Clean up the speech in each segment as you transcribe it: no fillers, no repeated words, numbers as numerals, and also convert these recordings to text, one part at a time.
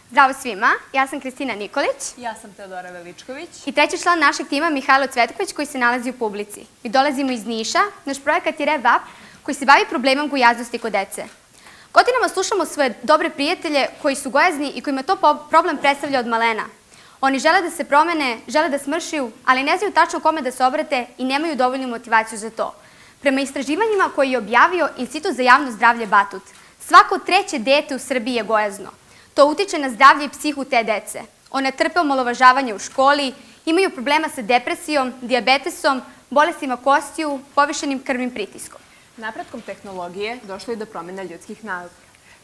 Zdravo svima, ja sam Kristina Nikolić. Ja sam Teodora Veličković. I treći član našeg tima Mihajlo Cvetković koji se nalazi u publici. Mi dolazimo iz Niša, naš projekat je RevUp koji se bavi problemom gojaznosti kod dece. Godinama slušamo svoje dobre prijatelje koji su gojazni i kojima to problem predstavlja od malena. Oni žele da se promene, žele da smršiju, ali ne znaju tačno kome da se obrate i nemaju dovoljnu motivaciju za to. Prema istraživanjima koje je objavio Institut za javno zdravlje Batut, svako treće dete u Srbiji je gojazno. To utiče na zdravlje i psihu te dece. One trpe omalovažavanje u školi, imaju problema sa depresijom, dijabetesom, bolestima kostiju, povišenim krvnim pritiskom. Napretkom tehnologije došlo je do promjena ljudskih navika.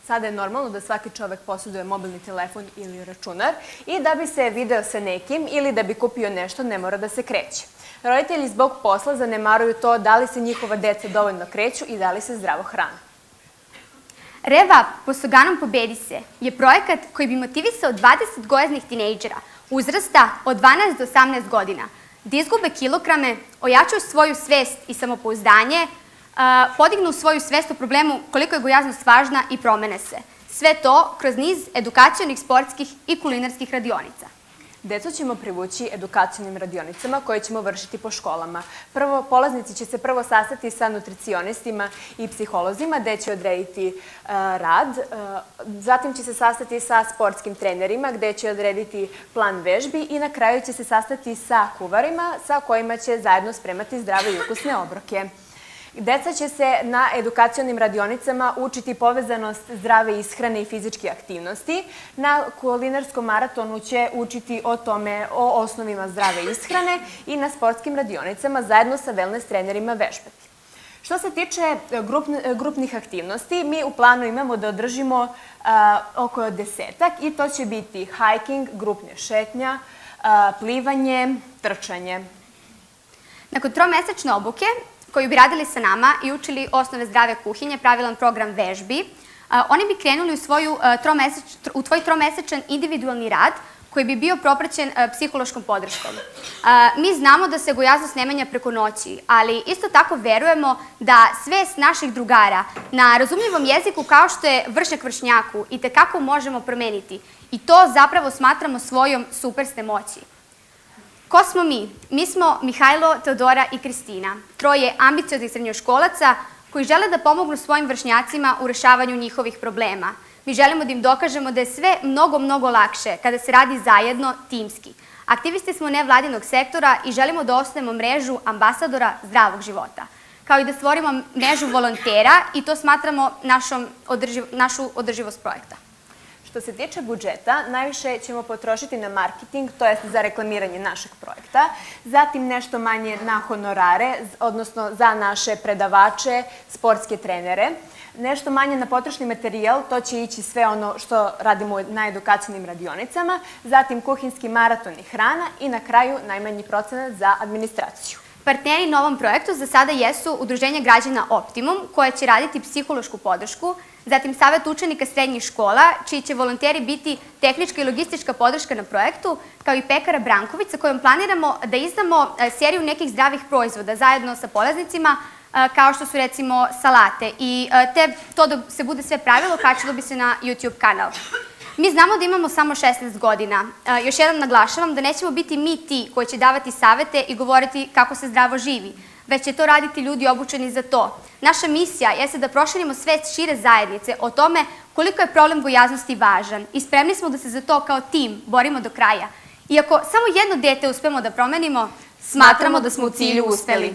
Sada je normalno da svaki čovek posjeduje mobilni telefon ili računar i da bi se video sa nekim ili da bi kupio nešto ne mora da se kreće. Roditelji zbog posla zanemaruju to da li se njihova deca dovoljno kreću i da li se zdravo hrane. RevUp pod sloganom Pobedi se je projekat koji bi motivisao 20 gojaznih tinejdžera uzrasta od 12 do 18 godina da izgube kilograme, ojačaju svoju svest i samopouzdanje, podignu svoju svest o problemu koliko je gojaznost važna i promene se. Sve to kroz niz edukacionih, sportskih i kulinarskih radionica. Decu ćemo privući edukacionim radionicama koje ćemo vršiti po školama. Polaznici će se prvo sastati sa nutricionistima i psiholozima gde će odrediti rad. Zatim će se sastati sa sportskim trenerima gde će odrediti plan vežbi i na kraju će se sastati sa kuvarima sa kojima će zajedno spremati zdrave i ukusne obroke. Deca će se na edukacionim radionicama učiti povezanost zdrave ishrane i fizičke aktivnosti. Na kulinarskom maratonu će učiti o tome, o osnovima zdrave ishrane i na sportskim radionicama zajedno sa wellness trenerima vežbati. Što se tiče grupnih aktivnosti, mi u planu imamo da održimo oko 10-ak i to će biti hiking, grupne šetnja, plivanje, trčanje. Nakon tromesečne obuke, koji bi radili sa nama i učili osnove zdrave kuhinje, pravilan program vežbi, oni bi krenuli u tvoj tromesečan individualni rad koji bi bio propraćen psihološkom podrškom. Mi znamo da se gojaznost ne menja preko noći, ali isto tako verujemo da svest naših drugara na razumljivom jeziku kao što je vršnjak vršnjaku i tekako možemo promeniti. I to zapravo smatramo svojom superste moći. Ko smo mi? Mi smo Mihajlo, Teodora i Kristina, troje ambicioznih srednjoškolaca koji žele da pomognu svojim vršnjacima u rešavanju njihovih problema. Mi želimo da im dokažemo da je sve mnogo, mnogo lakše kada se radi zajedno, timski. Aktivisti smo nevladinog sektora i želimo da osnovimo mrežu ambasadora zdravog života, kao i da stvorimo mrežu volontera i to smatramo našu održivost projekta. Što se tiče budžeta, najviše ćemo potrošiti na marketing, to jest za reklamiranje našeg projekta, zatim nešto manje na honorare, odnosno za naše predavače, sportske trenere, nešto manje na potrošni materijal, to će ići sve ono što radimo na edukacijnim radionicama, zatim kuhinski maraton i hrana i na kraju najmanji procenat za administraciju. Partneri na ovom projektu za sada jesu Udruženje građana Optimum, koje će raditi psihološku podršku, zatim Savet učenika srednjih škola, čiji će volonteri biti tehnička i logistička podrška na projektu, kao i Pekara Branković, sa kojom planiramo da izdamo seriju nekih zdravih proizvoda zajedno sa polaznicima, kao što su recimo salate. I to da se bude sve pravilo, kačilo bi se na YouTube kanal. Mi znamo da imamo samo 16 godina. Još jednom naglašavam da nećemo biti mi ti koji će davati savete i govoriti kako se zdravo živi, već će to raditi ljudi obučeni za to. Naša misija jeste da proširimo svest šire zajednice o tome koliko je problem gojaznosti važan i spremni smo da se za to kao tim borimo do kraja. Iako samo jedno dete uspemo da promenimo, smatramo da smo u cilju uspeli.